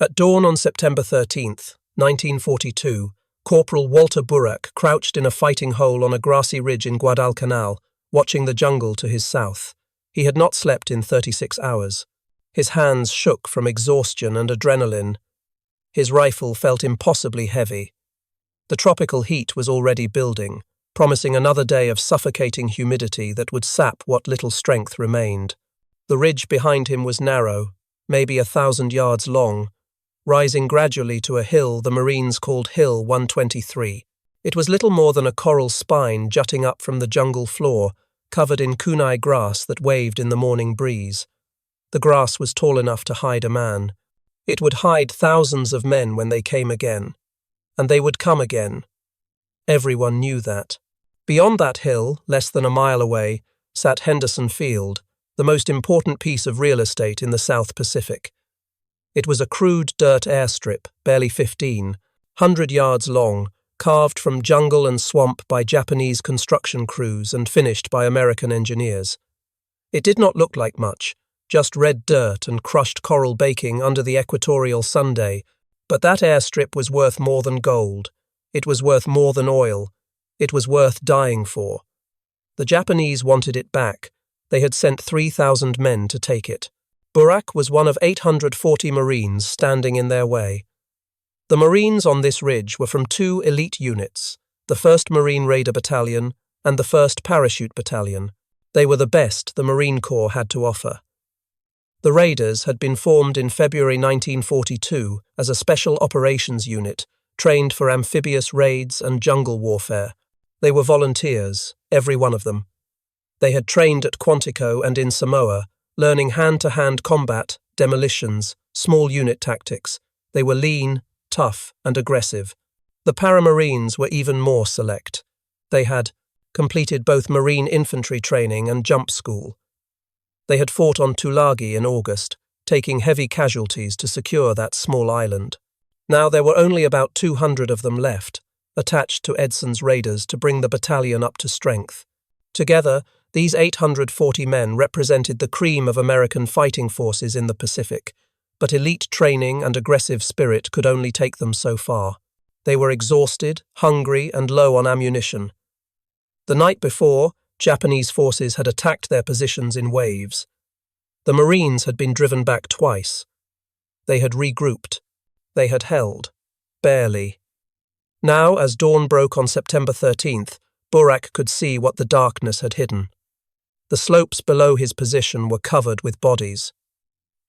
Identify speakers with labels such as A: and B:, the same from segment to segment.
A: At dawn on September 13th, 1942, Corporal Walter Burak crouched in a fighting hole on a grassy ridge in Guadalcanal, watching the jungle to his south. He had not slept in 36 hours. His hands shook from exhaustion and adrenaline. His rifle felt impossibly heavy. The tropical heat was already building, promising another day of suffocating humidity that would sap what little strength remained. The ridge behind him was narrow, maybe 1,000 yards long, rising gradually to a hill the Marines called Hill 123. It was little more than a coral spine jutting up from the jungle floor, covered in kunai grass that waved in the morning breeze. The grass was tall enough to hide a man. It would hide thousands of men when they came again. And they would come again. Everyone knew that. Beyond that hill, less than a mile away, sat Henderson Field, the most important piece of real estate in the South Pacific. It was a crude dirt airstrip, barely 100 yards long, carved from jungle and swamp by Japanese construction crews and finished by American engineers. It did not look like much, just red dirt and crushed coral baking under the equatorial Sunday, but that airstrip was worth more than gold. It was worth more than oil. It was worth dying for. The Japanese wanted it back. They had sent 3,000 men to take it. Burak was one of 840 Marines standing in their way. The Marines on this ridge were from two elite units, the 1st Marine Raider Battalion and the 1st Parachute Battalion. They were the best the Marine Corps had to offer. The Raiders had been formed in February 1942 as a special operations unit, trained for amphibious raids and jungle warfare. They were volunteers, every one of them. They had trained at Quantico and in Samoa, learning hand-to-hand combat, demolitions, small unit tactics. They were lean, tough, and aggressive. The Paramarines were even more select. They had completed both Marine infantry training and jump school. They had fought on Tulagi in August, taking heavy casualties to secure that small island. Now there were only about 200 of them left, attached to Edson's raiders to bring the battalion up to strength. Together, these 840 men represented the cream of American fighting forces in the Pacific, but elite training and aggressive spirit could only take them so far. They were exhausted, hungry, and low on ammunition. The night before, Japanese forces had attacked their positions in waves. The Marines had been driven back twice. They had regrouped. They had held. Barely. Now, as dawn broke on September 13th, Burak could see what the darkness had hidden. The slopes below his position were covered with bodies.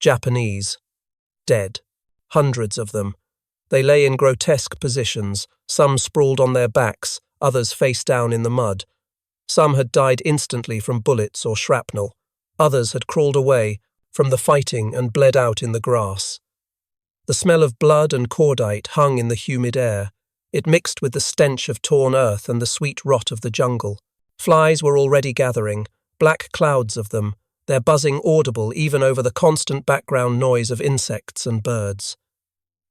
A: Japanese. Dead. Hundreds of them. They lay in grotesque positions, some sprawled on their backs, others face down in the mud. Some had died instantly from bullets or shrapnel. Others had crawled away from the fighting and bled out in the grass. The smell of blood and cordite hung in the humid air. It mixed with the stench of torn earth and the sweet rot of the jungle. Flies were already gathering, black clouds of them, their buzzing audible even over the constant background noise of insects and birds.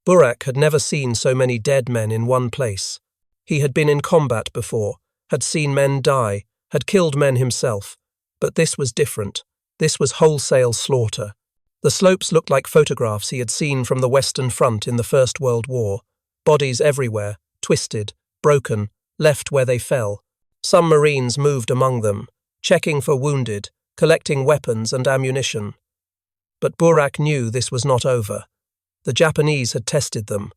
A: Burak had never seen so many dead men in one place. He had been in combat before, had seen men die, had killed men himself. But this was different. This was wholesale slaughter. The slopes looked like photographs he had seen from the Western Front in the First World War. Bodies everywhere, twisted, broken, left where they fell. Some Marines moved among them, checking for wounded, collecting weapons and ammunition. But Burak knew this was not over. The Japanese had tested them.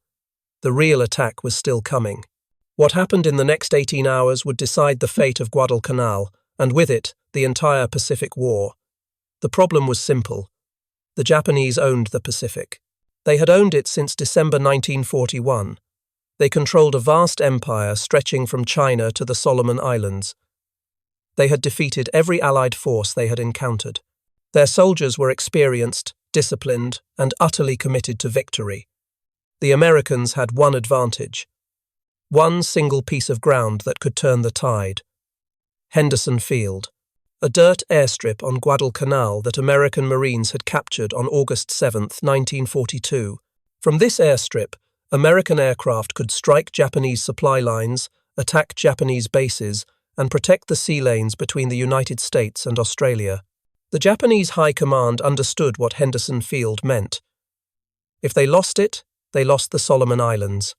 A: The real attack was still coming. What happened in the next 18 hours would decide the fate of Guadalcanal, and with it, the entire Pacific War. The problem was simple. The Japanese owned the Pacific. They had owned it since December 1941. They controlled a vast empire stretching from China to the Solomon Islands. They had defeated every Allied force they had encountered. Their soldiers were experienced, disciplined, and utterly committed to victory. The Americans had one advantage. One single piece of ground that could turn the tide. Henderson Field, a dirt airstrip on Guadalcanal that American Marines had captured on August 7, 1942. From this airstrip, American aircraft could strike Japanese supply lines, attack Japanese bases, and protect the sea lanes between the United States and Australia. The Japanese High Command understood what Henderson Field meant. If they lost it, they lost the Solomon Islands.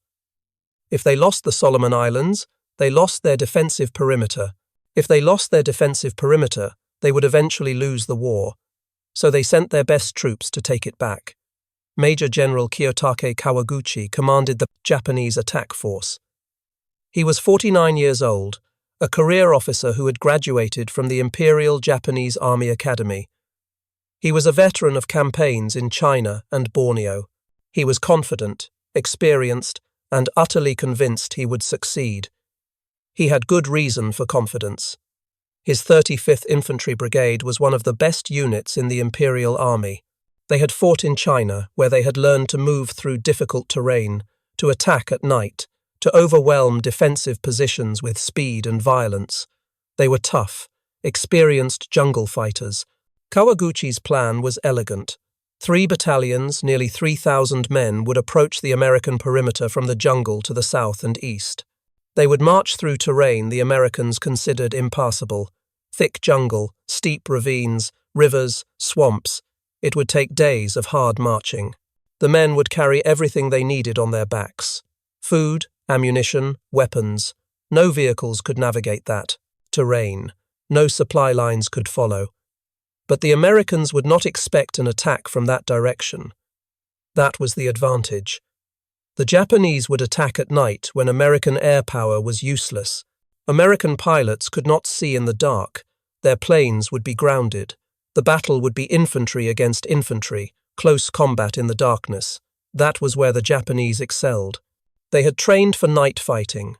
A: If they lost the Solomon Islands, they lost their defensive perimeter. If they lost their defensive perimeter, they would eventually lose the war. So they sent their best troops to take it back. Major General Kiyotake Kawaguchi commanded the Japanese attack force. He was 49 years old, a career officer who had graduated from the Imperial Japanese Army Academy. He was a veteran of campaigns in China and Borneo. He was confident, experienced, and utterly convinced he would succeed. He had good reason for confidence. His 35th Infantry Brigade was one of the best units in the Imperial Army. They had fought in China, where they had learned to move through difficult terrain, to attack at night, to overwhelm defensive positions with speed and violence. They were tough, experienced jungle fighters. Kawaguchi's plan was elegant. 3 battalions, nearly 3,000 men, would approach the American perimeter from the jungle to the south and east. They would march through terrain the Americans considered impassable. Thick jungle, steep ravines, rivers, swamps. It would take days of hard marching. The men would carry everything they needed on their backs. Food, ammunition, weapons. No vehicles could navigate that terrain. No supply lines could follow. But the Americans would not expect an attack from that direction. That was the advantage. The Japanese would attack at night when American air power was useless. American pilots could not see in the dark. Their planes would be grounded. The battle would be infantry against infantry, close combat in the darkness. That was where the Japanese excelled. They had trained for night fighting.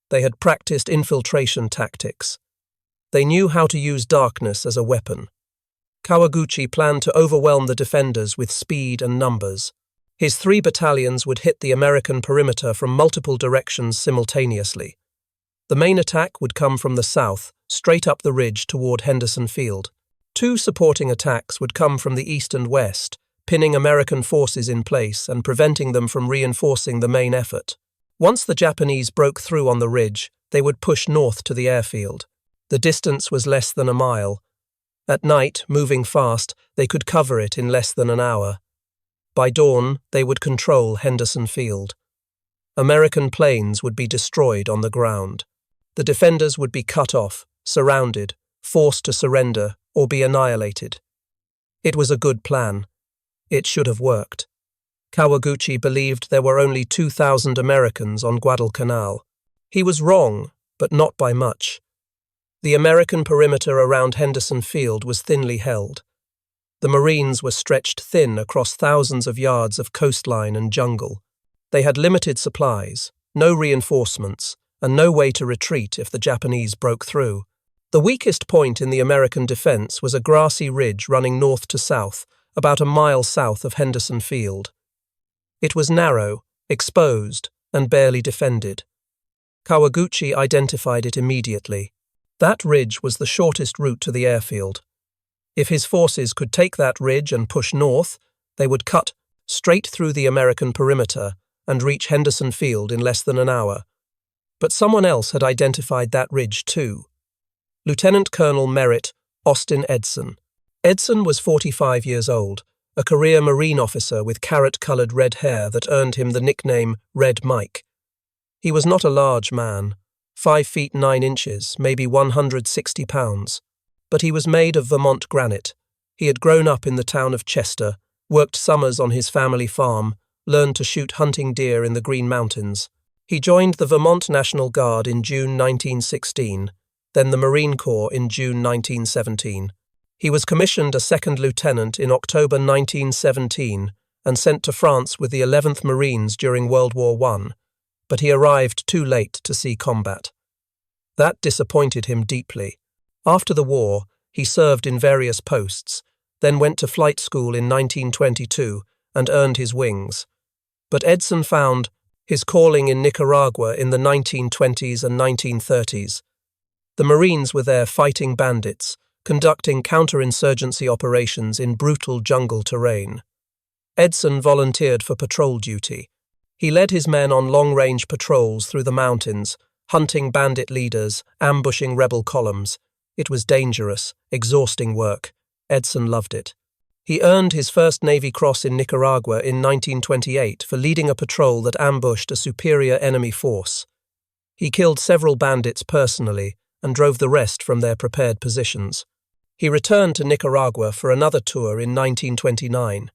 A: They had practiced infiltration tactics. They knew how to use darkness as a weapon. Kawaguchi planned to overwhelm the defenders with speed and numbers. His 3 battalions would hit the American perimeter from multiple directions simultaneously. The main attack would come from the south, straight up the ridge toward Henderson Field. 2 supporting attacks would come from the east and west, pinning American forces in place and preventing them from reinforcing the main effort. Once the Japanese broke through on the ridge, they would push north to the airfield. The distance was less than a mile. At night, moving fast, they could cover it in less than an hour. By dawn, they would control Henderson Field. American planes would be destroyed on the ground. The defenders would be cut off, surrounded, forced to surrender, or be annihilated. It was a good plan. It should have worked. Kawaguchi believed there were only 2,000 Americans on Guadalcanal. He was wrong, but not by much. The American perimeter around Henderson Field was thinly held. The Marines were stretched thin across thousands of yards of coastline and jungle. They had limited supplies, no reinforcements, and no way to retreat if the Japanese broke through. The weakest point in the American defense was a grassy ridge running north to south, about a mile south of Henderson Field. It was narrow, exposed, and barely defended. Kawaguchi identified it immediately. That ridge was the shortest route to the airfield. If his forces could take that ridge and push north, they would cut straight through the American perimeter and reach Henderson Field in less than an hour. But someone else had identified that ridge too. Lieutenant Colonel Merritt Edson. Edson was 45 years old, a career Marine officer with carrot-coloured red hair that earned him the nickname Red Mike. He was not a large man, 5 feet 9 inches, maybe 160 pounds. But he was made of Vermont granite. He had grown up in the town of Chester, worked summers on his family farm, learned to shoot hunting deer in the Green Mountains. He joined the Vermont National Guard in June 1916, then the Marine Corps in June 1917. He was commissioned a second lieutenant in October 1917 and sent to France with the 11th Marines during World War I, but he arrived too late to see combat. That disappointed him deeply. After the war, he served in various posts, then went to flight school in 1922 and earned his wings. But Edson found his calling in Nicaragua in the 1920s and 1930s. The Marines were there fighting bandits, conducting counterinsurgency operations in brutal jungle terrain. Edson volunteered for patrol duty. He led his men on long-range patrols through the mountains, hunting bandit leaders, ambushing rebel columns. It was dangerous, exhausting work. Edson loved it. He earned his first Navy Cross in Nicaragua in 1928 for leading a patrol that ambushed a superior enemy force. He killed several bandits personally and drove the rest from their prepared positions. He returned to Nicaragua for another tour in 1929.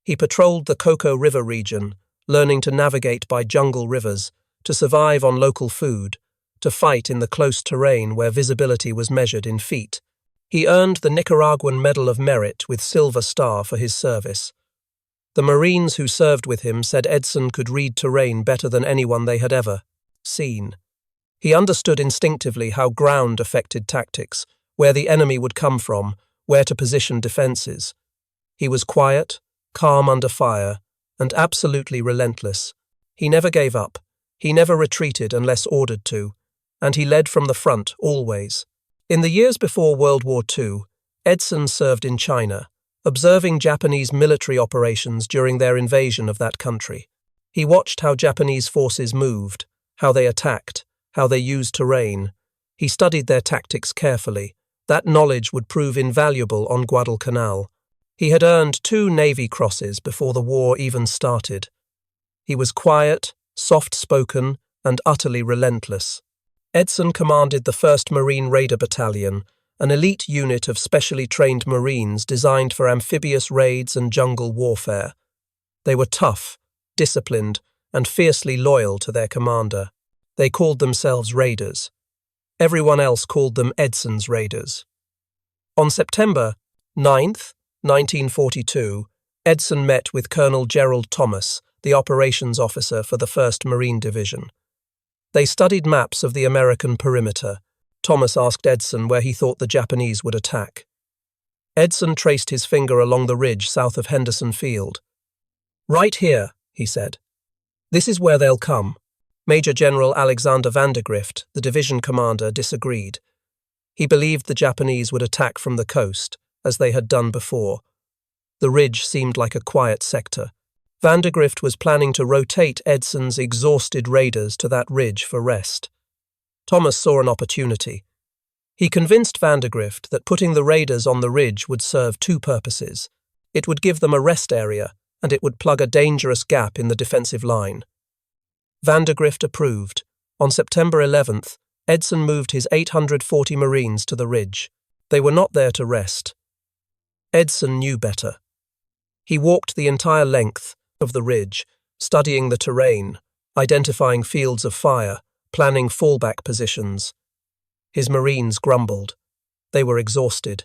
A: He patrolled the Coco River region, learning to navigate by jungle rivers, to survive on local food, to fight in the close terrain where visibility was measured in feet. He earned the Nicaraguan Medal of Merit with Silver Star for his service. The Marines who served with him said Edson could read terrain better than anyone they had ever seen. He understood instinctively how ground affected tactics, where the enemy would come from, where to position defenses. He was quiet, calm under fire, and absolutely relentless. He never gave up. He never retreated unless ordered to, and he led from the front always. In the years before World War II, Edson served in China, observing Japanese military operations during their invasion of that country. He watched how Japanese forces moved, how they attacked, how they used terrain. He studied their tactics carefully. That knowledge would prove invaluable on Guadalcanal. He had earned 2 Navy Crosses before the war even started. He was quiet, soft-spoken, and utterly relentless. Edson commanded the 1st Marine Raider Battalion, an elite unit of specially trained Marines designed for amphibious raids and jungle warfare. They were tough, disciplined, and fiercely loyal to their commander. They called themselves Raiders. Everyone else called them Edson's Raiders. On September 9th, 1942, Edson met with Colonel Gerald Thomas, the operations officer for the 1st Marine Division. They studied maps of the American perimeter. Thomas asked Edson where he thought the Japanese would attack. Edson traced his finger along the ridge south of Henderson Field. "Right here," he said. "This is where they'll come." Major General Alexander Vandergrift, the division commander, disagreed. He believed the Japanese would attack from the coast, as they had done before. The ridge seemed like a quiet sector. Vandergrift was planning to rotate Edson's exhausted raiders to that ridge for rest. Thomas saw an opportunity. He convinced Vandergrift that putting the raiders on the ridge would serve 2 purposes. It would give them a rest area, and it would plug a dangerous gap in the defensive line. Vandergrift approved. On September 11th, Edson moved his 840 Marines to the ridge. They were not there to rest. Edson knew better. He walked the entire length of the ridge, studying the terrain, identifying fields of fire, planning fallback positions. His Marines grumbled. They were exhausted.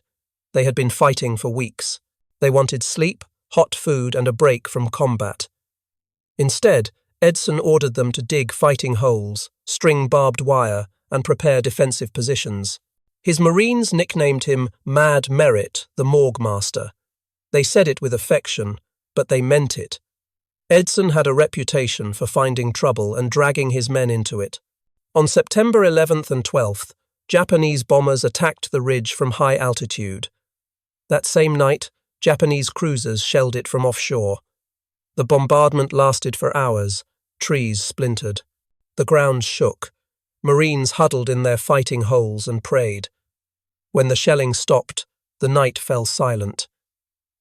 A: They had been fighting for weeks. They wanted sleep, hot food, and a break from combat. Instead, Edson ordered them to dig fighting holes, string barbed wire, and prepare defensive positions. His Marines nicknamed him Mad Merritt, the Morgue Master. They said it with affection, but they meant it. Edson had a reputation for finding trouble and dragging his men into it. On September 11th and 12th, Japanese bombers attacked the ridge from high altitude. That same night, Japanese cruisers shelled it from offshore. The bombardment lasted for hours. Trees splintered. The ground shook. Marines huddled in their fighting holes and prayed. When the shelling stopped, the night fell silent.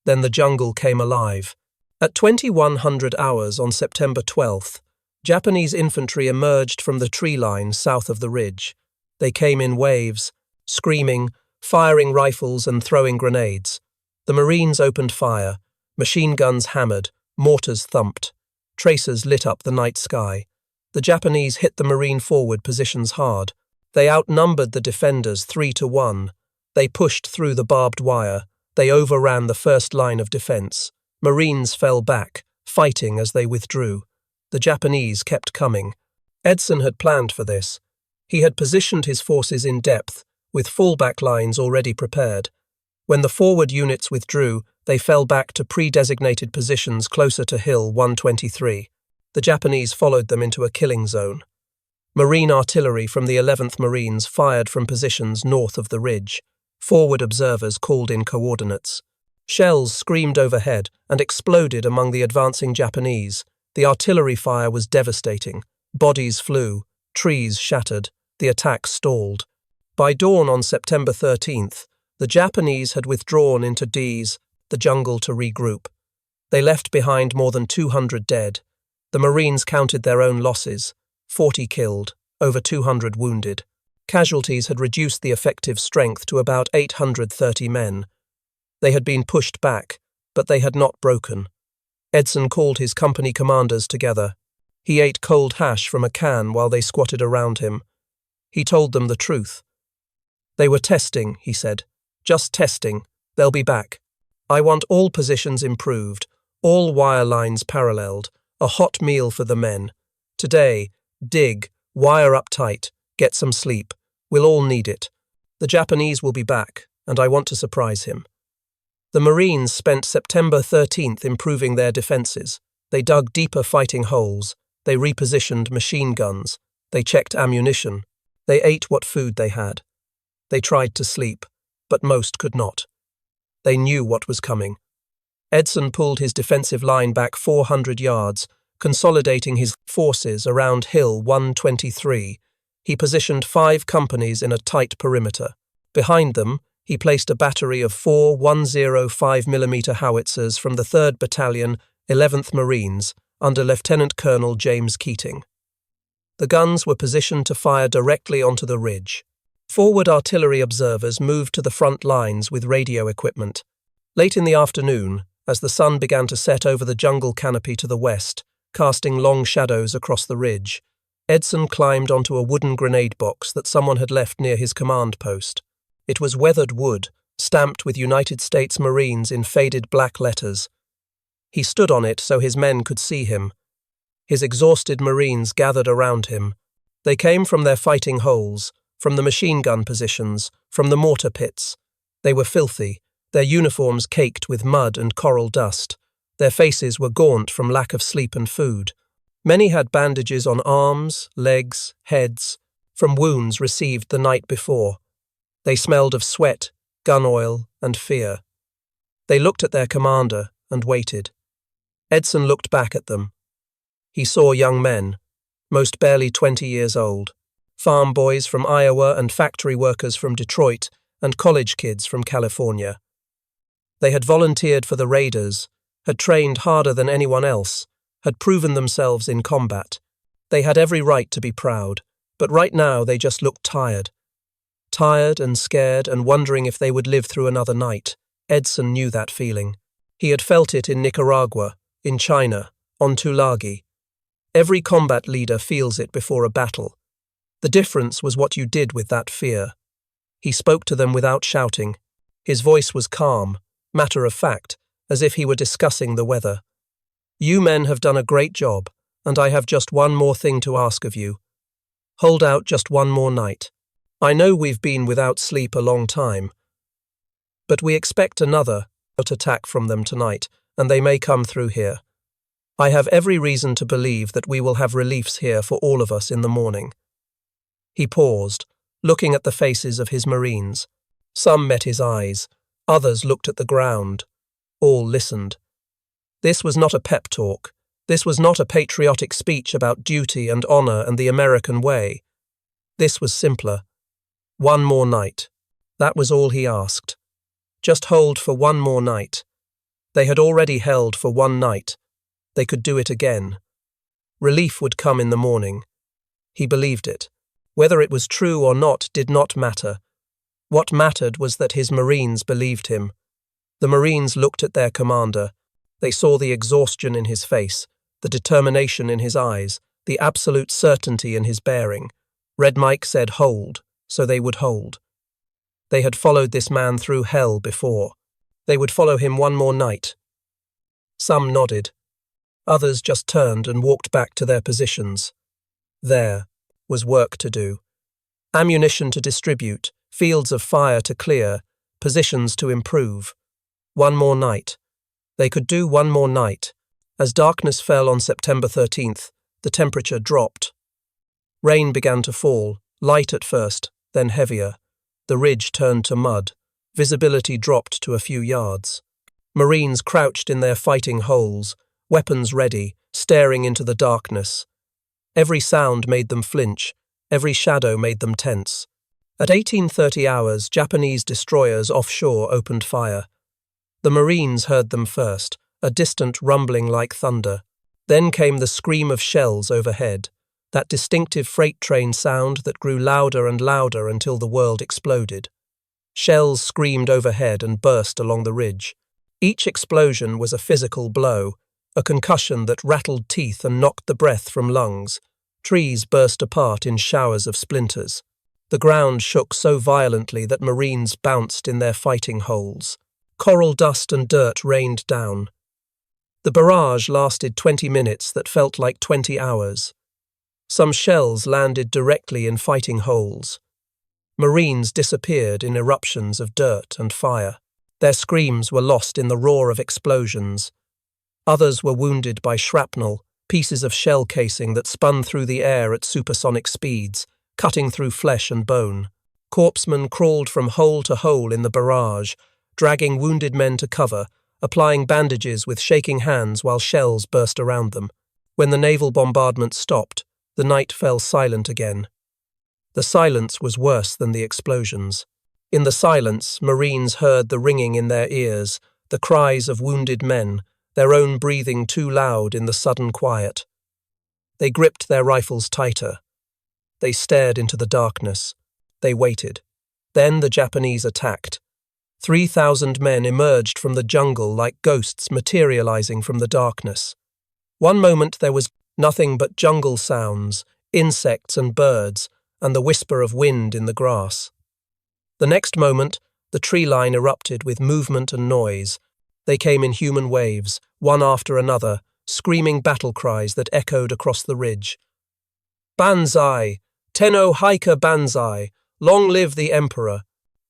A: Then the jungle came alive. At 2100 hours on September 12th, Japanese infantry emerged from the tree line south of the ridge. They came in waves, screaming, firing rifles and throwing grenades. The Marines opened fire. Machine guns hammered, mortars thumped. Tracers lit up the night sky. The Japanese hit the Marine forward positions hard. They outnumbered the defenders 3-1. They pushed through the barbed wire. They overran the first line of defense. Marines fell back, fighting as they withdrew. The Japanese kept coming. Edson had planned for this. He had positioned his forces in depth, with fallback lines already prepared. When the forward units withdrew, they fell back to pre-designated positions closer to Hill 123. The Japanese followed them into a killing zone. Marine artillery from the 11th Marines fired from positions north of the ridge. Forward observers called in coordinates. Shells screamed overhead and exploded among the advancing Japanese. The artillery fire was devastating. Bodies flew. Trees shattered. The attack stalled. By dawn on September 13th, the Japanese had withdrawn into D's the jungle to regroup. They left behind more than 200 dead. The Marines counted their own losses, 40 killed, over 200 wounded. Casualties had reduced the effective strength to about 830 men. They had been pushed back, but they had not broken. Edson called his company commanders together. He ate cold hash from a can while they squatted around him. He told them the truth. They were testing, he said. Just testing. They'll be back. I want all positions improved, all wire lines paralleled, a hot meal for the men. Today, dig, wire up tight, get some sleep. We'll all need it. The Japanese will be back, and I want to surprise him. The Marines spent September 13th improving their defences. They dug deeper fighting holes. They repositioned machine guns. They checked ammunition. They ate what food they had. They tried to sleep, but most could not. They knew what was coming. Edson pulled his defensive line back 400 yards, consolidating his forces around Hill 123. He positioned 5 companies in a tight perimeter. Behind them, he placed a battery of 4 105mm howitzers from the 3rd Battalion, 11th Marines, under Lieutenant Colonel James Keating. The guns were positioned to fire directly onto the ridge. Forward artillery observers moved to the front lines with radio equipment. Late in the afternoon, as the sun began to set over the jungle canopy to the west, casting long shadows across the ridge, Edson climbed onto a wooden grenade box that someone had left near his command post. It was weathered wood, stamped with United States Marines in faded black letters. He stood on it so his men could see him. His exhausted Marines gathered around him. They came from their fighting holes, from the machine gun positions, from the mortar pits. They were filthy, their uniforms caked with mud and coral dust. Their faces were gaunt from lack of sleep and food. Many had bandages on arms, legs, heads, from wounds received the night before. They smelled of sweat, gun oil, and fear. They looked at their commander and waited. Edson looked back at them. He saw young men, most barely 20 years old, farm boys from Iowa and factory workers from Detroit and college kids from California. They had volunteered for the Raiders, had trained harder than anyone else, had proven themselves in combat. They had every right to be proud, but right now they just looked tired. Tired and scared and wondering if they would live through another night. Edson knew that feeling. He had felt it in Nicaragua, in China, on Tulagi. Every combat leader feels it before a battle. The difference was what you did with that fear. He spoke to them without shouting. His voice was calm, matter of fact, as if he were discussing the weather. You men have done a great job, and I have just one more thing to ask of you. Hold out just one more night. I know we've been without sleep a long time, but we expect another attack from them tonight, and they may come through here. I have every reason to believe that we will have reliefs here for all of us in the morning. He paused, looking at the faces of his Marines. Some met his eyes, others looked at the ground. All listened. This was not a pep talk. This was not a patriotic speech about duty and honor and the American way. This was simpler. One more night. That was all he asked. Just hold for one more night. They had already held for one night. They could do it again. Relief would come in the morning. He believed it. Whether it was true or not did not matter. What mattered was that his Marines believed him. The Marines looked at their commander. They saw the exhaustion in his face, the determination in his eyes, the absolute certainty in his bearing. Red Mike said hold, so they would hold. They had followed this man through hell before. They would follow him one more night. Some nodded. Others just turned and walked back to their positions. There was work to do. Ammunition to distribute, fields of fire to clear, positions to improve. One more night. They could do one more night. As darkness fell on September 13th, the temperature dropped. Rain began to fall, light at first, then heavier. The ridge turned to mud. Visibility dropped to a few yards. Marines crouched in their fighting holes, weapons ready, staring into the darkness. Every sound made them flinch. Every shadow made them tense. At 18:30 hours, Japanese destroyers offshore opened fire. The Marines heard them first, a distant rumbling like thunder. Then came the scream of shells overhead, that distinctive freight train sound that grew louder and louder until the world exploded. Shells screamed overhead and burst along the ridge. Each explosion was a physical blow, a concussion that rattled teeth and knocked the breath from lungs. Trees burst apart in showers of splinters. The ground shook so violently that Marines bounced in their fighting holes. Coral dust and dirt rained down. The barrage lasted 20 minutes that felt like 20 hours. Some shells landed directly in fighting holes. Marines disappeared in eruptions of dirt and fire. Their screams were lost in the roar of explosions. Others were wounded by shrapnel, pieces of shell casing that spun through the air at supersonic speeds, cutting through flesh and bone. Corpsmen crawled from hole to hole in the barrage, dragging wounded men to cover, applying bandages with shaking hands while shells burst around them. When the naval bombardment stopped, the night fell silent again. The silence was worse than the explosions. In the silence, Marines heard the ringing in their ears, the cries of wounded men, their own breathing too loud in the sudden quiet. They gripped their rifles tighter. They stared into the darkness. They waited. Then the Japanese attacked. 3,000 men emerged from the jungle like ghosts materializing from the darkness. One moment there was nothing but jungle sounds, insects and birds, and the whisper of wind in the grass. The next moment, the tree line erupted with movement and noise. They came in human waves, one after another, screaming battle cries that echoed across the ridge. Banzai! Tenno Haika Banzai! Long live the Emperor!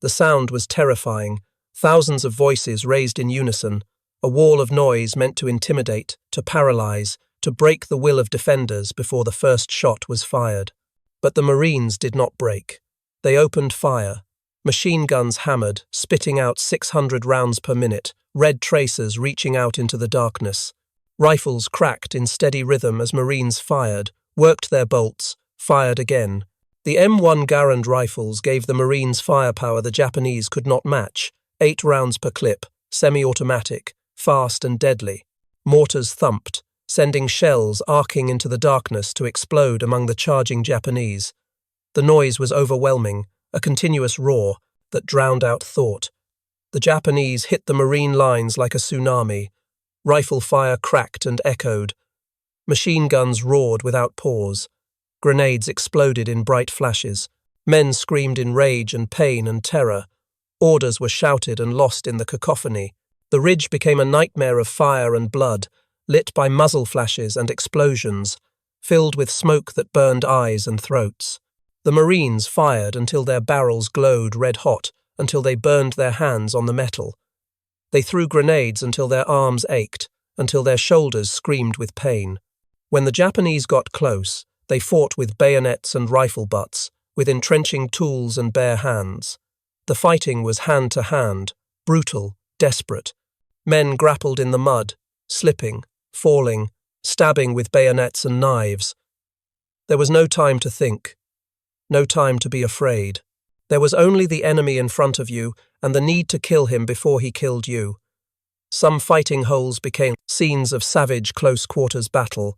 A: The sound was terrifying. Thousands of voices raised in unison, a wall of noise meant to intimidate, to paralyze, to break the will of defenders before the first shot was fired. But the Marines did not break. They opened fire. Machine guns hammered, spitting out 600 rounds per minute, red tracers reaching out into the darkness. Rifles cracked in steady rhythm as Marines fired, worked their bolts, fired again. The M1 Garand rifles gave the Marines firepower the Japanese could not match, 8 rounds per clip, semi-automatic, fast and deadly. Mortars thumped, sending shells arcing into the darkness to explode among the charging Japanese. The noise was overwhelming, a continuous roar that drowned out thought. The Japanese hit the Marine lines like a tsunami. Rifle fire cracked and echoed. Machine guns roared without pause. Grenades exploded in bright flashes. Men screamed in rage and pain and terror. Orders were shouted and lost in the cacophony. The ridge became a nightmare of fire and blood, lit by muzzle flashes and explosions, filled with smoke that burned eyes and throats. The Marines fired until their barrels glowed red-hot, until they burned their hands on the metal. They threw grenades until their arms ached, until their shoulders screamed with pain. When the Japanese got close, they fought with bayonets and rifle butts, with entrenching tools and bare hands. The fighting was hand-to-hand, brutal, desperate. Men grappled in the mud, slipping, falling, stabbing with bayonets and knives. There was no time to think, no time to be afraid. There was only the enemy in front of you and the need to kill him before he killed you. Some fighting holes became scenes of savage close-quarters battle.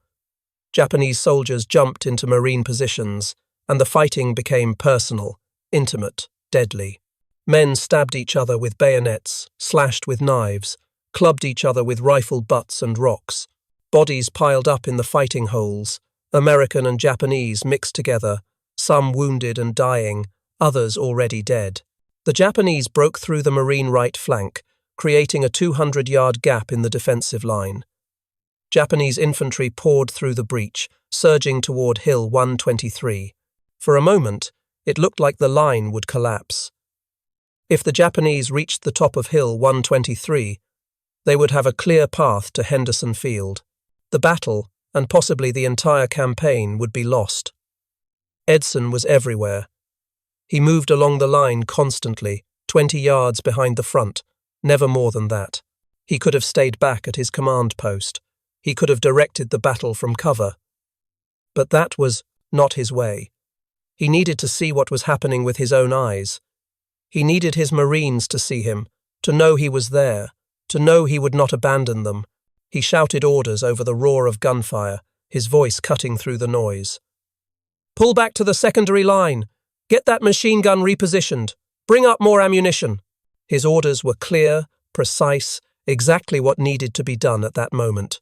A: Japanese soldiers jumped into Marine positions, and the fighting became personal, intimate, deadly. Men stabbed each other with bayonets, slashed with knives, clubbed each other with rifle butts and rocks. Bodies piled up in the fighting holes, American and Japanese mixed together, some wounded and dying, others already dead. The Japanese broke through the Marine right flank, creating a 200-yard gap in the defensive line. Japanese infantry poured through the breach, surging toward Hill 123. For a moment, it looked like the line would collapse. If the Japanese reached the top of Hill 123, they would have a clear path to Henderson Field. The battle, and possibly the entire campaign, would be lost. Edson was everywhere. He moved along the line constantly, 20 yards behind the front, never more than that. He could have stayed back at his command post. He could have directed the battle from cover. But that was not his way. He needed to see what was happening with his own eyes. He needed his Marines to see him, to know he was there, to know he would not abandon them. He shouted orders over the roar of gunfire, his voice cutting through the noise. "Pull back to the secondary line. Get that machine gun repositioned. Bring up more ammunition." His orders were clear, precise, exactly what needed to be done at that moment.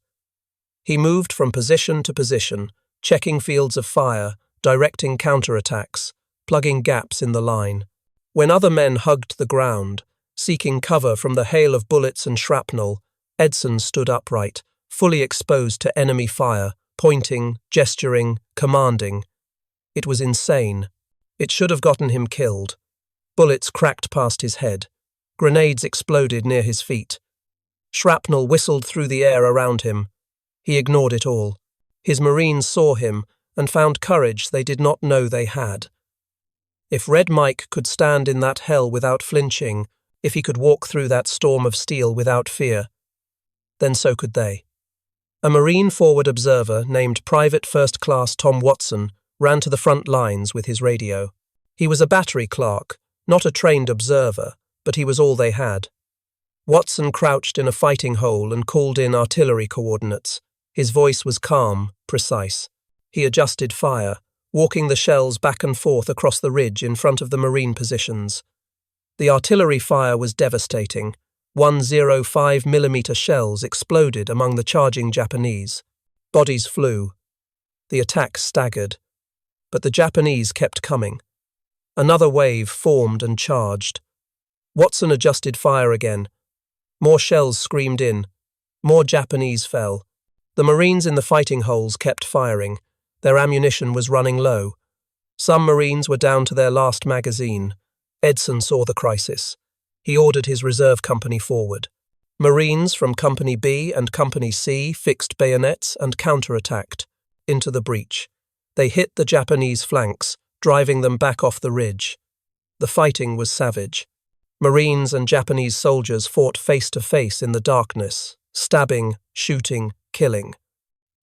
A: He moved from position to position, checking fields of fire, directing counterattacks, plugging gaps in the line. When other men hugged the ground, seeking cover from the hail of bullets and shrapnel, Edson stood upright, fully exposed to enemy fire, pointing, gesturing, commanding. It was insane. It should have gotten him killed. Bullets cracked past his head. Grenades exploded near his feet. Shrapnel whistled through the air around him. He ignored it all. His Marines saw him and found courage they did not know they had. If Red Mike could stand in that hell without flinching, if he could walk through that storm of steel without fear, then so could they. A Marine forward observer named Private First Class Tom Watson ran to the front lines with his radio. He was a battery clerk, not a trained observer, but he was all they had. Watson crouched in a fighting hole and called in artillery coordinates. His voice was calm, precise. He adjusted fire, walking the shells back and forth across the ridge in front of the Marine positions. The artillery fire was devastating. 105mm shells exploded among the charging Japanese. Bodies flew. The attack staggered. But the Japanese kept coming. Another wave formed and charged. Watson adjusted fire again. More shells screamed in. More Japanese fell. The Marines in the fighting holes kept firing. Their ammunition was running low. Some Marines were down to their last magazine. Edson saw the crisis. He ordered his reserve company forward. Marines from Company B and Company C fixed bayonets and counterattacked into the breach. They hit the Japanese flanks, driving them back off the ridge. The fighting was savage. Marines and Japanese soldiers fought face to face in the darkness, stabbing, shooting, killing.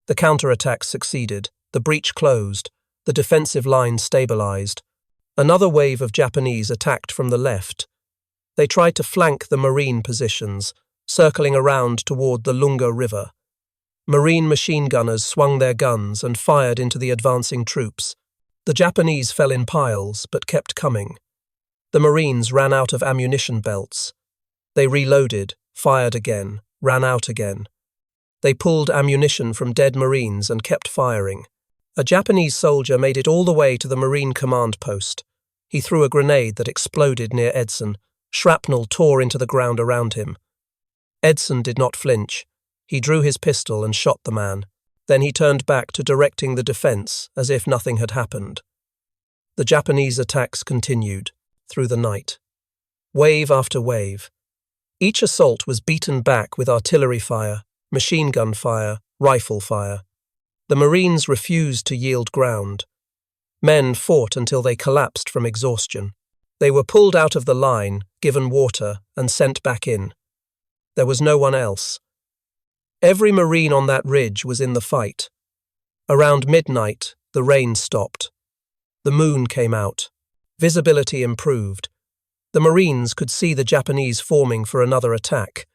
A: The counterattack succeeded. The breach closed. The defensive line stabilized. Another wave of Japanese attacked from the left. They tried to flank the Marine positions, circling around toward the Lunga River. Marine machine gunners swung their guns and fired into the advancing troops. The Japanese fell in piles, but kept coming. The Marines ran out of ammunition belts. They reloaded, fired again, ran out again. They pulled ammunition from dead Marines and kept firing. A Japanese soldier made it all the way to the Marine command post. He threw a grenade that exploded near Edson. Shrapnel tore into the ground around him. Edson did not flinch. He drew his pistol and shot the man. Then he turned back to directing the defense as if nothing had happened. The Japanese attacks continued through the night. Wave after wave. Each assault was beaten back with artillery fire, machine gun fire, rifle fire. The Marines refused to yield ground. Men fought until they collapsed from exhaustion. They were pulled out of the line, given water, and sent back in. There was no one else. Every Marine on that ridge was in the fight. Around midnight, the rain stopped. The moon came out. Visibility improved. The Marines could see the Japanese forming for another attack.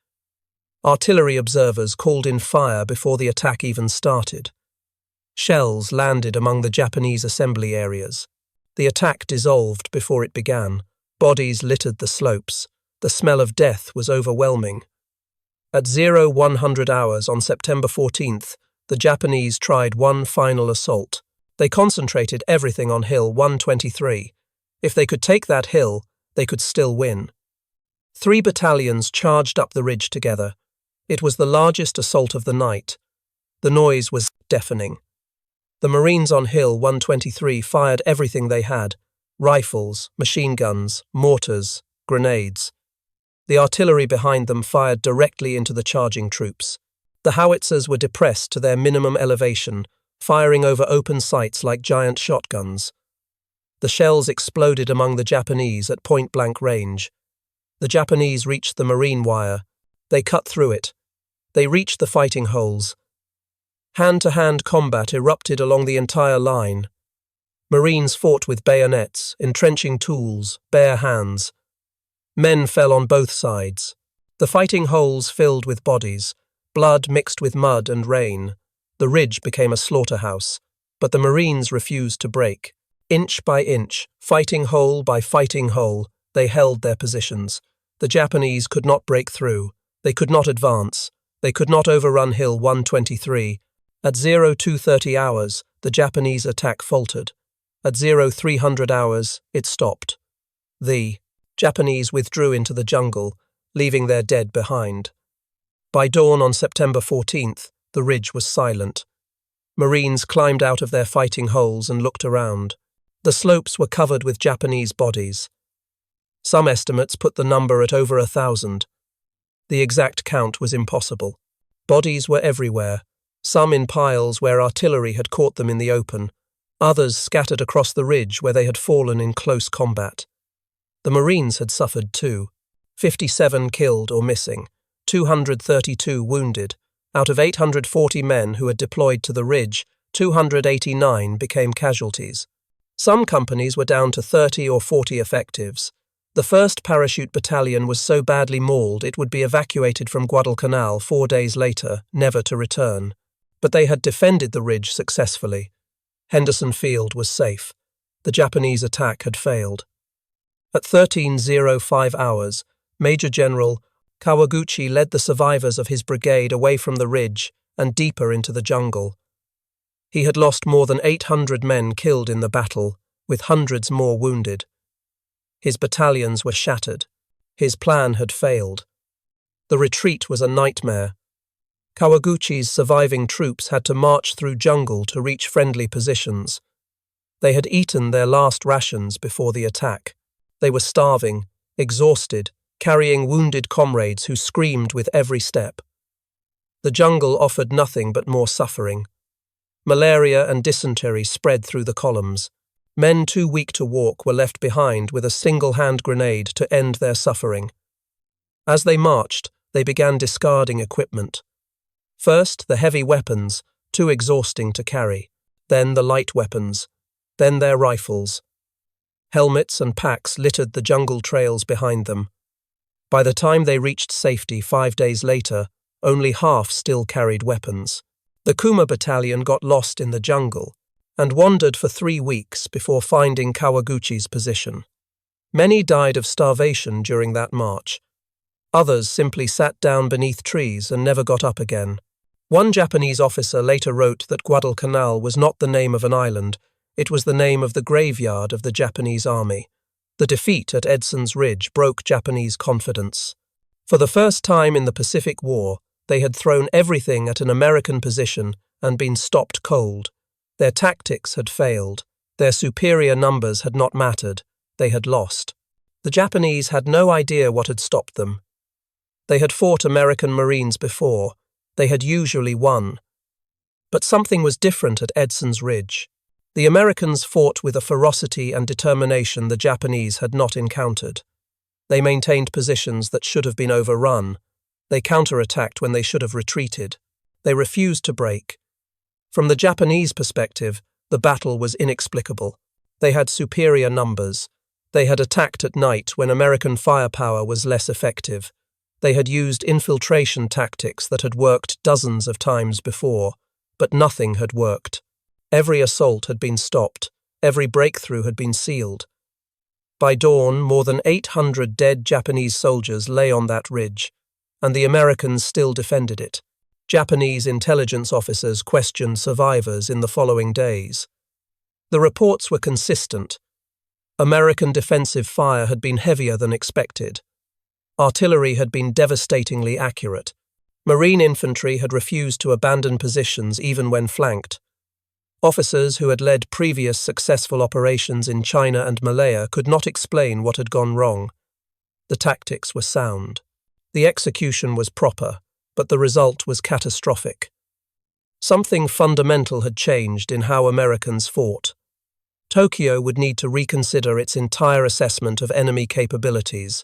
A: Artillery observers called in fire before the attack even started. Shells landed among the Japanese assembly areas. The attack dissolved before it began. Bodies littered the slopes. The smell of death was overwhelming. At 0100 hours on September 14th, the Japanese tried one final assault. They concentrated everything on Hill 123. If they could take that hill, they could still win. 3 battalions charged up the ridge together. It was the largest assault of the night. The noise was deafening. The Marines on Hill 123 fired everything they had: rifles, machine guns, mortars, grenades. The artillery behind them fired directly into the charging troops. The howitzers were depressed to their minimum elevation, firing over open sights like giant shotguns. The shells exploded among the Japanese at point-blank range. The Japanese reached the Marine wire. They cut through it. They reached the fighting holes. Hand-to-hand combat erupted along the entire line. Marines fought with bayonets, entrenching tools, bare hands. Men fell on both sides. The fighting holes filled with bodies, blood mixed with mud and rain. The ridge became a slaughterhouse, but the Marines refused to break. Inch by inch, fighting hole by fighting hole, they held their positions. The Japanese could not break through. They could not advance. They could not overrun Hill 123. At 0230 hours, the Japanese attack faltered. At 0300 hours, it stopped. The Japanese withdrew into the jungle, leaving their dead behind. By dawn on September 14th, the ridge was silent. Marines climbed out of their fighting holes and looked around. The slopes were covered with Japanese bodies. Some estimates put the number at over 1,000. The exact count was impossible. Bodies were everywhere, some in piles where artillery had caught them in the open, others scattered across the ridge where they had fallen in close combat. The Marines had suffered too. 57 killed or missing, 232 wounded. Out of 840 men who had deployed to the ridge, 289 became casualties. Some companies were down to 30 or 40 effectives. The 1st Parachute Battalion was so badly mauled it would be evacuated from Guadalcanal 4 days later, never to return. But they had defended the ridge successfully. Henderson Field was safe. The Japanese attack had failed. At 13:05 hours, Major General Kawaguchi led the survivors of his brigade away from the ridge and deeper into the jungle. He had lost more than 800 men killed in the battle, with hundreds more wounded. His battalions were shattered. His plan had failed. The retreat was a nightmare. Kawaguchi's surviving troops had to march through jungle to reach friendly positions. They had eaten their last rations before the attack. They were starving, exhausted, carrying wounded comrades who screamed with every step. The jungle offered nothing but more suffering. Malaria and dysentery spread through the columns. Men too weak to walk were left behind with a single hand grenade to end their suffering. As they marched, they began discarding equipment. First, the heavy weapons, too exhausting to carry. Then the light weapons. Then their rifles. Helmets and packs littered the jungle trails behind them. By the time they reached safety 5 days later, only half still carried weapons. The Kuma Battalion got lost in the jungle and wandered for 3 weeks before finding Kawaguchi's position. Many died of starvation during that march. Others simply sat down beneath trees and never got up again. One Japanese officer later wrote that Guadalcanal was not the name of an island, it was the name of the graveyard of the Japanese army. The defeat at Edson's Ridge broke Japanese confidence. For the first time in the Pacific War, they had thrown everything at an American position and been stopped cold. Their tactics had failed. Their superior numbers had not mattered. They had lost. The Japanese had no idea what had stopped them. They had fought American Marines before. They had usually won. But something was different at Edson's Ridge. The Americans fought with a ferocity and determination the Japanese had not encountered. They maintained positions that should have been overrun. They counterattacked when they should have retreated. They refused to break. From the Japanese perspective, the battle was inexplicable. They had superior numbers. They had attacked at night when American firepower was less effective. They had used infiltration tactics that had worked dozens of times before, but nothing had worked. Every assault had been stopped. Every breakthrough had been sealed. By dawn, more than 800 dead Japanese soldiers lay on that ridge, and the Americans still defended it. Japanese intelligence officers questioned survivors in the following days. The reports were consistent. American defensive fire had been heavier than expected. Artillery had been devastatingly accurate. Marine infantry had refused to abandon positions even when flanked. Officers who had led previous successful operations in China and Malaya could not explain what had gone wrong. The tactics were sound. The execution was proper, but the result was catastrophic. Something fundamental had changed in how Americans fought. Tokyo would need to reconsider its entire assessment of enemy capabilities.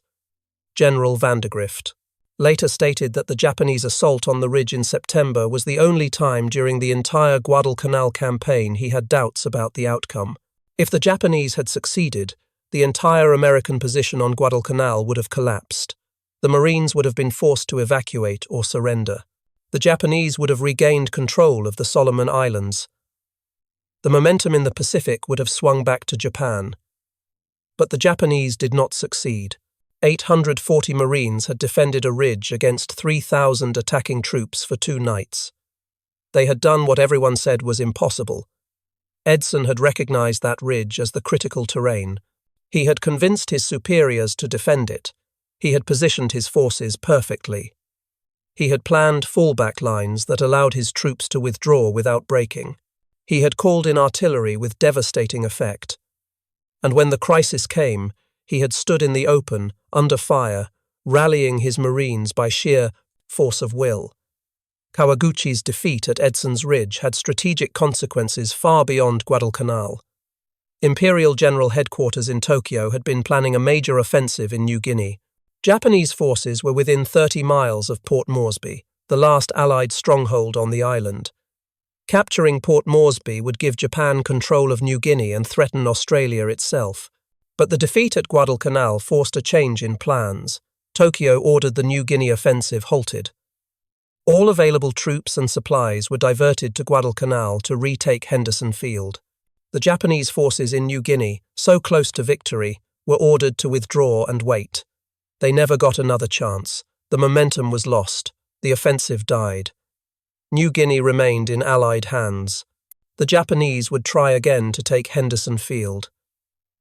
A: General Vandergrift later stated that the Japanese assault on the ridge in September was the only time during the entire Guadalcanal campaign he had doubts about the outcome. If the Japanese had succeeded, the entire American position on Guadalcanal would have collapsed. The Marines would have been forced to evacuate or surrender. The Japanese would have regained control of the Solomon Islands. The momentum in the Pacific would have swung back to Japan. But the Japanese did not succeed. 840 Marines had defended a ridge against 3,000 attacking troops for 2 nights. They had done what everyone said was impossible. Edson had recognized that ridge as the critical terrain. He had convinced his superiors to defend it. He had positioned his forces perfectly. He had planned fallback lines that allowed his troops to withdraw without breaking. He had called in artillery with devastating effect. And when the crisis came, he had stood in the open, under fire, rallying his Marines by sheer force of will. Kawaguchi's defeat at Edson's Ridge had strategic consequences far beyond Guadalcanal. Imperial General Headquarters in Tokyo had been planning a major offensive in New Guinea. Japanese forces were within 30 miles of Port Moresby, the last Allied stronghold on the island. Capturing Port Moresby would give Japan control of New Guinea and threaten Australia itself. But the defeat at Guadalcanal forced a change in plans. Tokyo ordered the New Guinea offensive halted. All available troops and supplies were diverted to Guadalcanal to retake Henderson Field. The Japanese forces in New Guinea, so close to victory, were ordered to withdraw and wait. They never got another chance. The momentum was lost. The offensive died. New Guinea remained in Allied hands. The Japanese would try again to take Henderson Field.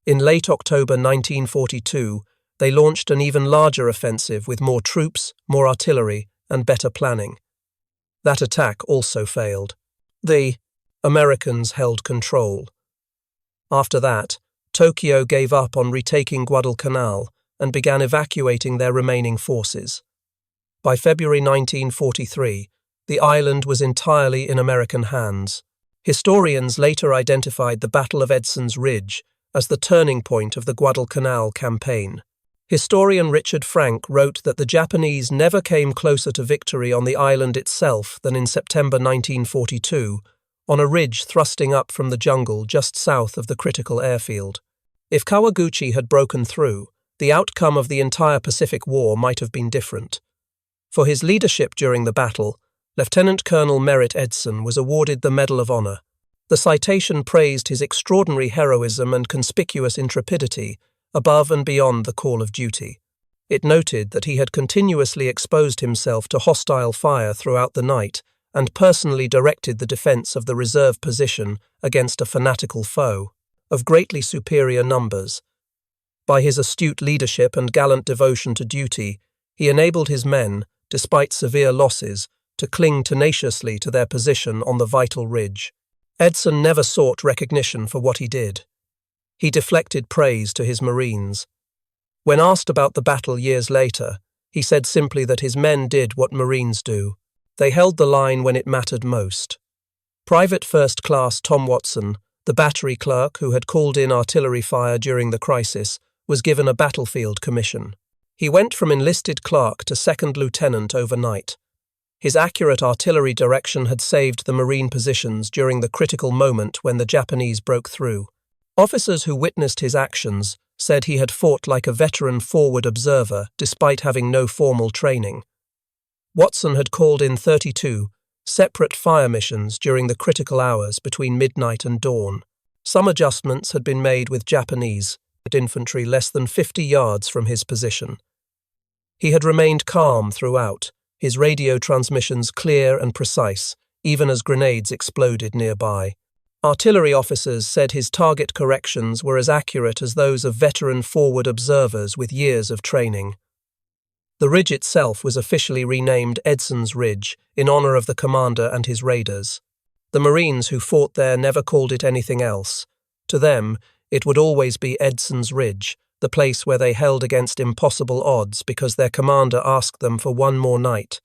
A: In late October 1942, they launched an even larger offensive with more troops, more artillery, and better planning. That attack also failed. The Americans held control. After that, Tokyo gave up on retaking Guadalcanal and began evacuating their remaining forces. By February 1943, the island was entirely in American hands. Historians later identified the Battle of Edson's Ridge as the turning point of the Guadalcanal campaign. Historian Richard Frank wrote that the Japanese never came closer to victory on the island itself than in September 1942, on a ridge thrusting up from the jungle just south of the critical airfield. If Kawaguchi had broken through, the outcome of the entire Pacific War might have been different. For his leadership during the battle, Lieutenant Colonel Merritt Edson was awarded the Medal of Honor. The citation praised his extraordinary heroism and conspicuous intrepidity above and beyond the call of duty. It noted that he had continuously exposed himself to hostile fire throughout the night and personally directed the defense of the reserve position against a fanatical foe of greatly superior numbers. By his astute leadership and gallant devotion to duty, he enabled his men, despite severe losses, to cling tenaciously to their position on the vital ridge. Edson never sought recognition for what he did. He deflected praise to his Marines. When asked about the battle years later, he said simply that his men did what Marines do. They held the line when it mattered most. Private First Class Tom Watson, the battery clerk who had called in artillery fire during the crisis, was given a battlefield commission. He went from enlisted clerk to second lieutenant overnight. His accurate artillery direction had saved the Marine positions during the critical moment when the Japanese broke through. Officers who witnessed his actions said he had fought like a veteran forward observer despite having no formal training. Watson had called in 32 separate fire missions during the critical hours between midnight and dawn. Some adjustments had been made with Japanese infantry less than 50 yards from his position. He had remained calm throughout, his radio transmissions clear and precise, even as grenades exploded nearby. Artillery officers said his target corrections were as accurate as those of veteran forward observers with years of training. The ridge itself was officially renamed Edson's Ridge in honor of the commander and his raiders. The Marines who fought there never called it anything else. To them, it would always be Edson's Ridge, the place where they held against impossible odds because their commander asked them for one more night.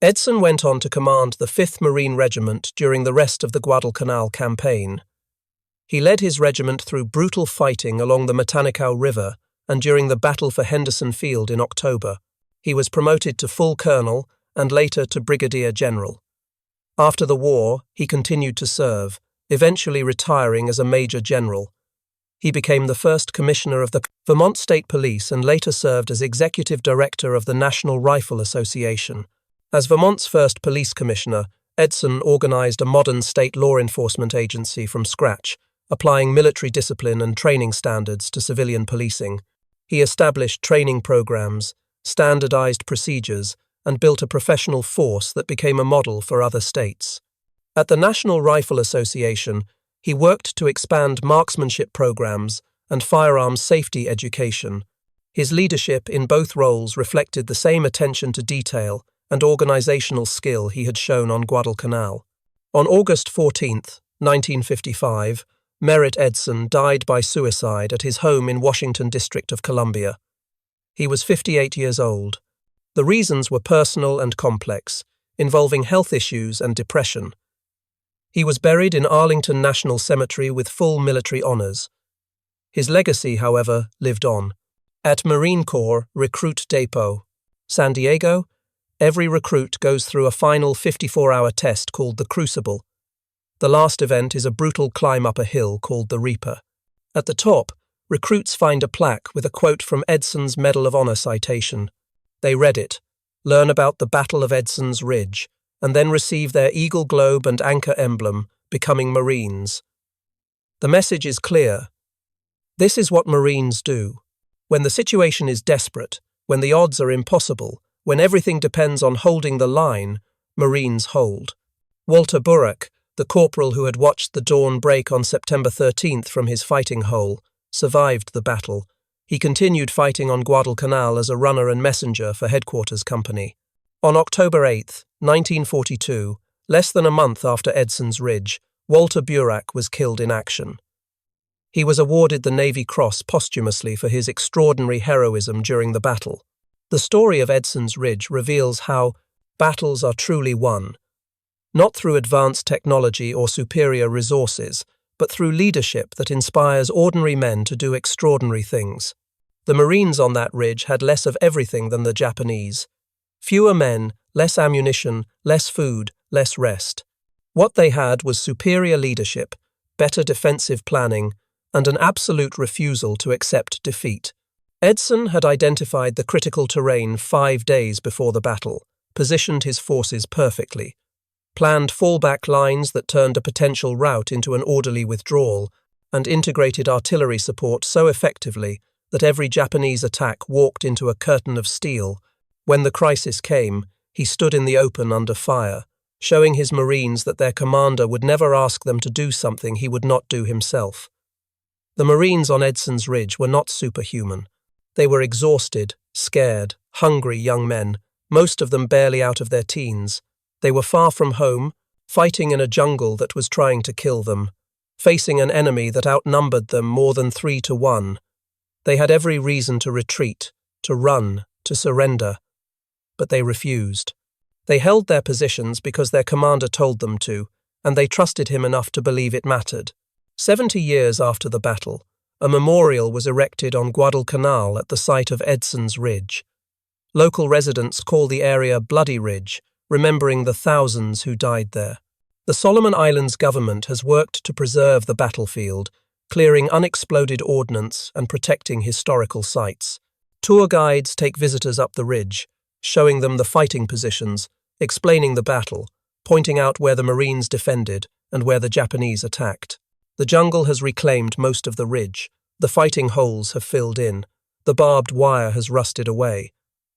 A: Edson went on to command the 5th Marine Regiment during the rest of the Guadalcanal campaign. He led his regiment through brutal fighting along the Matanikau River and during the Battle for Henderson Field in October. He was promoted to full colonel and later to brigadier general. After the war, he continued to serve, eventually retiring as a major general. He became the first commissioner of the Vermont State Police and later served as executive director of the National Rifle Association. As Vermont's first police commissioner, Edson organized a modern state law enforcement agency from scratch, applying military discipline and training standards to civilian policing. He established training programs, standardized procedures, and built a professional force that became a model for other states. At the National Rifle Association, he worked to expand marksmanship programs and firearms safety education. His leadership in both roles reflected the same attention to detail and organizational skill he had shown on Guadalcanal. On August 14, 1955, Merritt Edson died by suicide at his home in Washington, District of Columbia. He was 58 years old. The reasons were personal and complex, involving health issues and depression. He was buried in Arlington National Cemetery with full military honors. His legacy, however, lived on. At Marine Corps Recruit Depot, San Diego, every recruit goes through a final 54-hour test called the Crucible. The last event is a brutal climb up a hill called the Reaper. At the top, recruits find a plaque with a quote from Edson's Medal of Honor citation. They read it, learn about the Battle of Edson's Ridge, and then receive their Eagle Globe and Anchor emblem, becoming Marines. The message is clear. This is what Marines do. When the situation is desperate, when the odds are impossible, when everything depends on holding the line, Marines hold. Walter Burek, the corporal who had watched the dawn break on September 13th from his fighting hole, survived the battle. He continued fighting on Guadalcanal as a runner and messenger for Headquarters Company. On October 8, 1942, less than a month after Edson's Ridge, Walter Burek was killed in action. He was awarded the Navy Cross posthumously for his extraordinary heroism during the battle. The story of Edson's Ridge reveals how battles are truly won, not through advanced technology or superior resources, but through leadership that inspires ordinary men to do extraordinary things. The Marines on that ridge had less of everything than the Japanese. Fewer men, less ammunition, less food, less rest. What they had was superior leadership, better defensive planning, and an absolute refusal to accept defeat. Edson had identified the critical terrain 5 days before the battle, positioned his forces perfectly, planned fallback lines that turned a potential rout into an orderly withdrawal, and integrated artillery support so effectively that every Japanese attack walked into a curtain of steel. When the crisis came, he stood in the open under fire, showing his Marines that their commander would never ask them to do something he would not do himself. The Marines on Edson's Ridge were not superhuman. They were exhausted, scared, hungry young men, most of them barely out of their teens. They were far from home, fighting in a jungle that was trying to kill them, facing an enemy that outnumbered them more than 3 to 1. They had every reason to retreat, to run, to surrender. But they refused. They held their positions because their commander told them to, and they trusted him enough to believe it mattered. 70 years after the battle, a memorial was erected on Guadalcanal at the site of Edson's Ridge. Local residents call the area Bloody Ridge, remembering the thousands who died there. The Solomon Islands government has worked to preserve the battlefield, clearing unexploded ordnance and protecting historical sites. Tour guides take visitors up the ridge, showing them the fighting positions, explaining the battle, pointing out where the Marines defended and where the Japanese attacked. The jungle has reclaimed most of the ridge. The fighting holes have filled in. The barbed wire has rusted away.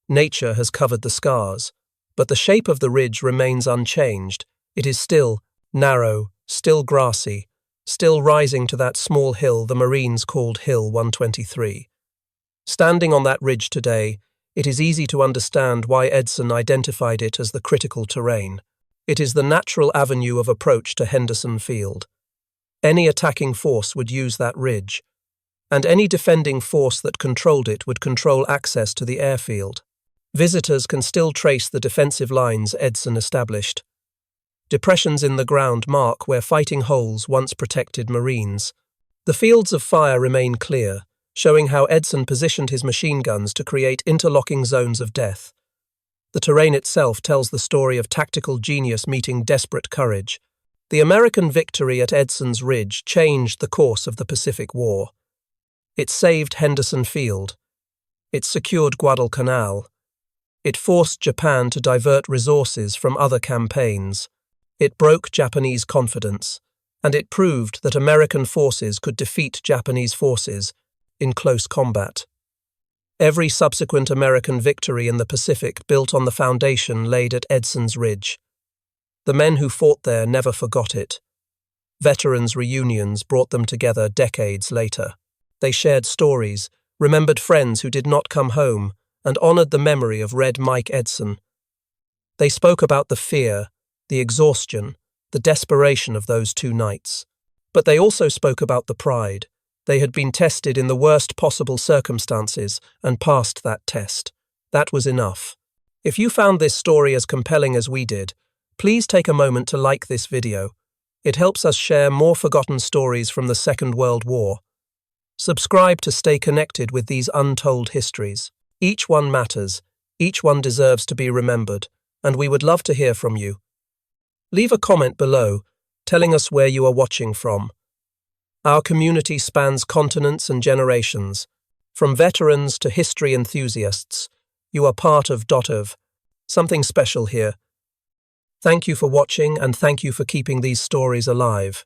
A: Nature has covered the scars. But the shape of the ridge remains unchanged. It is still narrow, still grassy, still rising to that small hill the Marines called Hill 123. Standing on that ridge today, it is easy to understand why Edson identified it as the critical terrain. It is the natural avenue of approach to Henderson Field. Any attacking force would use that ridge, and any defending force that controlled it would control access to the airfield. Visitors can still trace the defensive lines Edson established. Depressions in the ground mark where fighting holes once protected Marines. The fields of fire remain clear, showing how Edson positioned his machine guns to create interlocking zones of death. The terrain itself tells the story of tactical genius meeting desperate courage. The American victory at Edson's Ridge changed the course of the Pacific War. It saved Henderson Field. It secured Guadalcanal. It forced Japan to divert resources from other campaigns. It broke Japanese confidence, and it proved that American forces could defeat Japanese forces in close combat. Every subsequent American victory in the Pacific built on the foundation laid at Edson's Ridge. The men who fought there never forgot it. Veterans' reunions brought them together decades later. They shared stories, remembered friends who did not come home, and honored the memory of Red Mike Edson. They spoke about the fear, the exhaustion, the desperation of those 2 nights. But they also spoke about the pride. They had been tested in the worst possible circumstances and passed that test. That was enough. If you found this story as compelling as we did, please take a moment to like this video. It helps us share more forgotten stories from the Second World War. Subscribe to stay connected with these untold histories. Each one matters, each one deserves to be remembered, and we would love to hear from you. Leave a comment below, telling us where you are watching from. Our community spans continents and generations. From veterans to history enthusiasts, you are part of something special here. Thank you for watching, and thank you for keeping these stories alive.